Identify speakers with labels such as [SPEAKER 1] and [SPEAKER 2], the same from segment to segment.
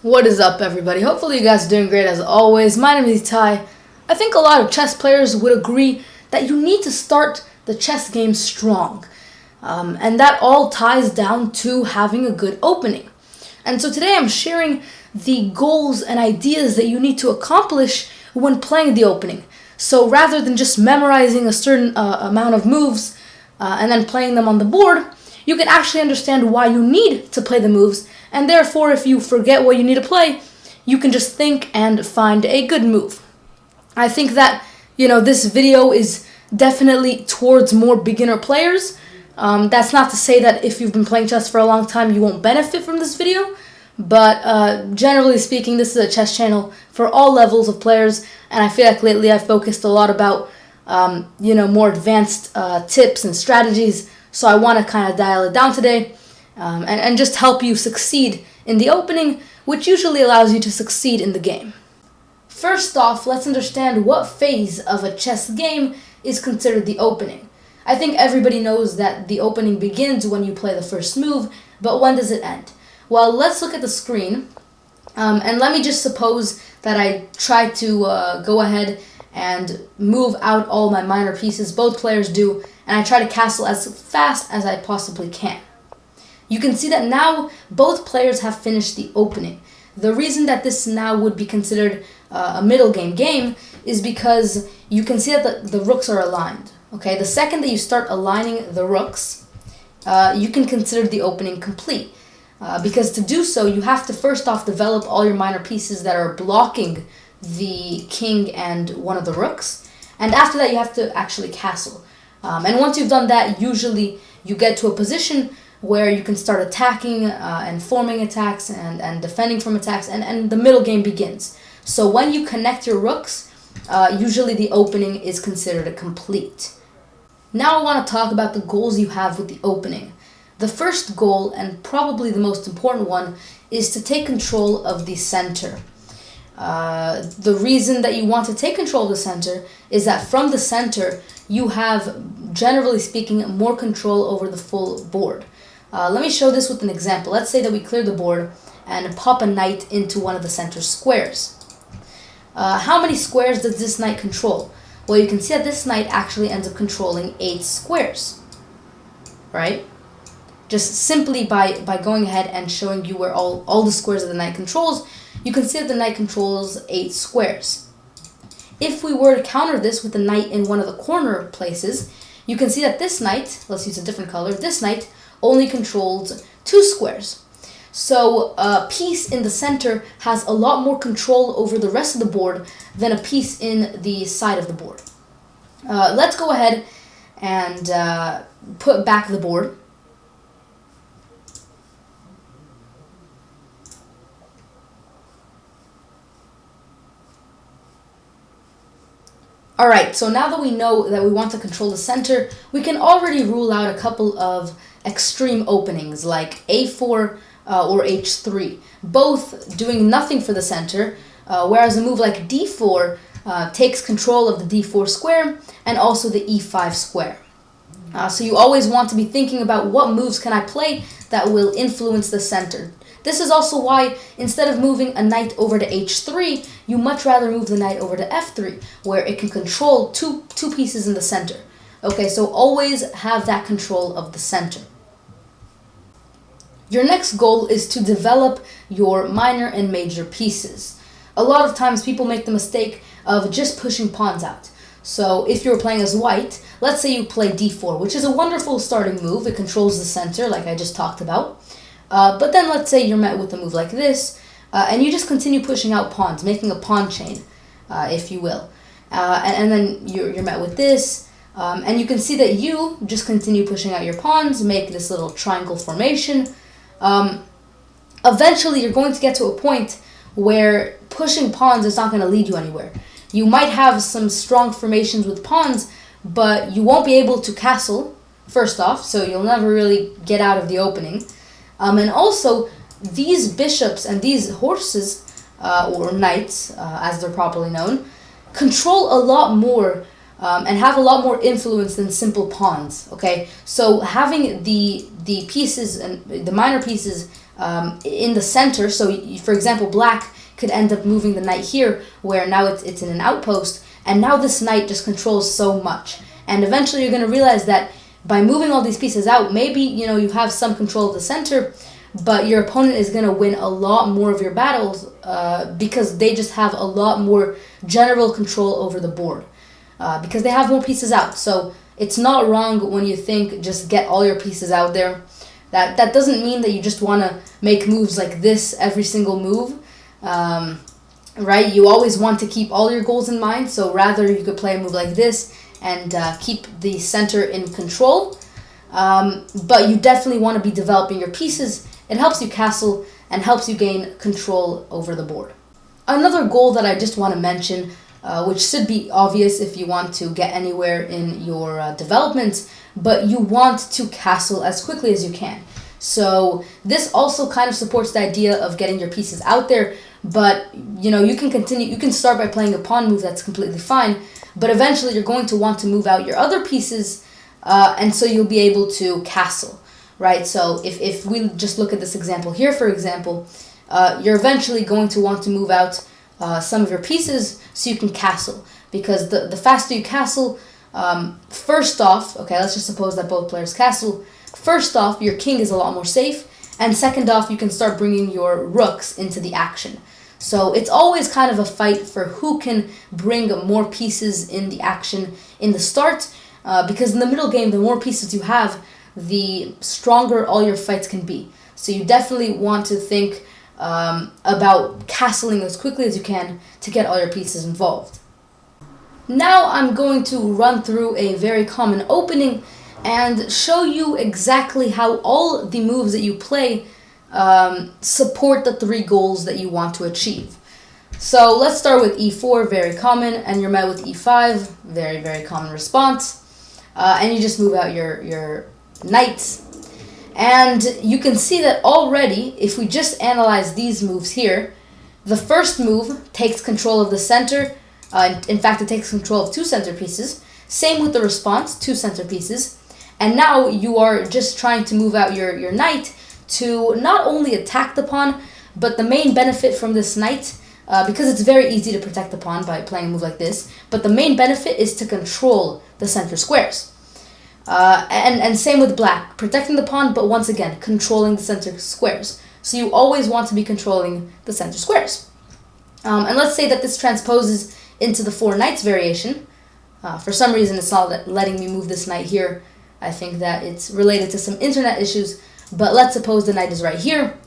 [SPEAKER 1] What is up, everybody? Hopefully you guys are doing great as always. My name is Ty. I think a lot of chess players would agree that you need to start the chess game strong. And that all ties down to having a good opening. And so today I'm sharing the goals and ideas that you need to accomplish when playing the opening. So rather than just memorizing a certain amount of moves and then playing them on the board, you can actually understand why you need to play the moves, and therefore if you forget what you need to play, you can just think and find a good move. I think that, this video is definitely towards more beginner players. That's not to say that if you've been playing chess for a long time, you won't benefit from this video, but generally speaking, this is a chess channel for all levels of players, and I feel like lately I've focused a lot about, more advanced tips and strategies. So I want to kind of dial it down today and just help you succeed in the opening, which usually allows you to succeed in the game. First off, let's understand what phase of a chess game is considered the opening. I think everybody knows that the opening begins when you play the first move, but when does it end? Well, let's look at the screen, and let me just suppose that I try to go ahead and move out all my minor pieces. Both players do, and I try to castle as fast as I possibly can. You can see that now both players have finished the opening. The reason that this now would be considered a middle game is because you can see that the rooks are aligned. Okay, the second that you start aligning the rooks, you can consider the opening complete. Because to do so, you have to first off develop all your minor pieces that are blocking the king and one of the rooks. And after that, you have to actually castle. And once you've done that, usually you get to a position where you can start attacking and forming attacks and defending from attacks, and the middle game begins. So when you connect your rooks, usually the opening is considered complete. Now I want to talk about the goals you have with the opening. The first goal, and probably the most important one, is to take control of the center. The reason that you want to take control of the center is that from the center, you have, generally speaking, more control over the full board. Let me show this with an example. Let's say that we clear the board and pop a knight into one of the center squares. How many squares does this knight control? Well, you can see that this knight actually ends up controlling 8 squares, right? Just simply by going ahead and showing you where all the squares that the knight controls, you can see that the knight controls 8 squares. If we were to counter this with the knight in one of the corner places, you can see that this knight, let's use a different color, this knight only controls 2 squares. So a piece in the center has a lot more control over the rest of the board than a piece in the side of the board. Let's go ahead and put back the board. Alright, so now that we know that we want to control the center, we can already rule out a couple of extreme openings like a4 or h3, both doing nothing for the center, whereas a move like d4 takes control of the d4 square and also the e5 square. So you always want to be thinking about what moves can I play that will influence the center. This is also why instead of moving a knight over to h3, you much rather move the knight over to f3, where it can control two pieces in the center. Okay, so always have that control of the center. Your next goal is to develop your minor and major pieces. A lot of times people make the mistake of just pushing pawns out. So if you're playing as white, let's say you play d4, which is a wonderful starting move. It controls the center, like I just talked about. But then let's say you're met with a move like this, and you just continue pushing out pawns, making a pawn chain, if you will. And then you're met with this, and you can see that you just continue pushing out your pawns, make this little triangle formation. Eventually you're going to get to a point where pushing pawns is not going to lead you anywhere. You might have some strong formations with pawns, but you won't be able to castle, first off, so you'll never really get out of the opening. And also, these bishops and these horses, or knights, as they're properly known, control a lot more and have a lot more influence than simple pawns. Okay, so having the pieces and the minor pieces in the center. So, for example, black could end up moving the knight here, where now it's in an outpost, and now this knight just controls so much. And eventually you're going to realize that by moving all these pieces out, maybe, you have some control of the center, but your opponent is going to win a lot more of your battles because they just have a lot more general control over the board because they have more pieces out. So it's not wrong when you think just get all your pieces out there. That doesn't mean that you just want to make moves like this every single move, right? You always want to keep all your goals in mind, so rather you could play a move like this and keep the center in control. But you definitely want to be developing your pieces. It helps you castle and helps you gain control over the board. Another goal that I just want to mention, which should be obvious if you want to get anywhere in your development, but you want to castle as quickly as you can. So this also kind of supports the idea of getting your pieces out there, but you can continue. You can start by playing a pawn move, that's completely fine, but eventually you're going to want to move out your other pieces, and so you'll be able to castle, right? So if we just look at this example here, for example, you're eventually going to want to move out some of your pieces so you can castle, because the faster you castle, first off, okay, let's just suppose that both players castle. First off, your king is a lot more safe, and second off, you can start bringing your rooks into the action. So it's always kind of a fight for who can bring more pieces in the action in the start, because in the middle game, the more pieces you have, the stronger all your fights can be. So you definitely want to think about castling as quickly as you can to get all your pieces involved. Now I'm going to run through a very common opening and show you exactly how all the moves that you play support the 3 goals that you want to achieve. So let's start with e4, very common, and you're met with e5, very, very common response. And you just move out your knights. And you can see that already, if we just analyze these moves here, the first move takes control of the center. In fact, it takes control of 2 center pieces. Same with the response, 2 center pieces. And now you are just trying to move out your knight to not only attack the pawn, but the main benefit from this knight, because it's very easy to protect the pawn by playing a move like this, but the main benefit is to control the center squares. And same with black, protecting the pawn, but once again, controlling the center squares. So you always want to be controlling the center squares. And let's say that this transposes into the 4 knights variation. For some reason, it's not letting me move this knight here. I think that it's related to some internet issues, but let's suppose the knight is right here.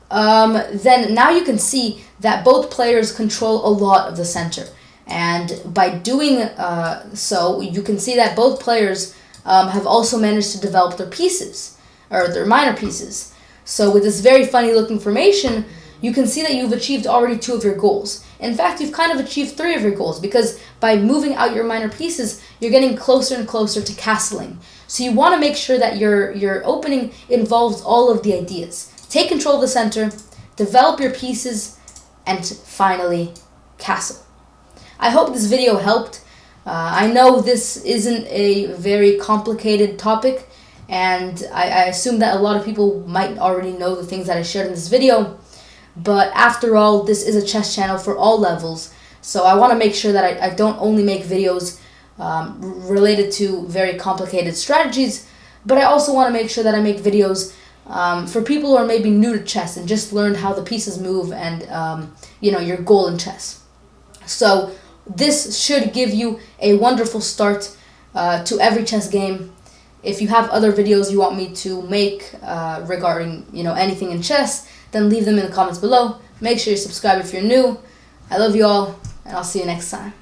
[SPEAKER 1] Then now you can see that both players control a lot of the center. And by doing so, you can see that both players have also managed to develop their pieces, or their minor pieces. So with this very funny looking formation, you can see that you've achieved already 2 of your goals. In fact, you've kind of achieved 3 of your goals, because by moving out your minor pieces, you're getting closer and closer to castling. So you want to make sure that your opening involves all of the ideas. Take control of the center, develop your pieces, and finally castle. I hope this video helped. I know this isn't a very complicated topic, and I assume that a lot of people might already know the things that I shared in this video. But after all, this is a chess channel for all levels, so I want to make sure that I don't only make videos related to very complicated strategies, but I also want to make sure that I make videos for people who are maybe new to chess and just learned how the pieces move and your goal in chess. So this should give you a wonderful start to every chess game. If you have other videos you want me to make regarding anything in chess, then leave them in the comments below. Make sure you subscribe if you're new. I love you all, and I'll see you next time.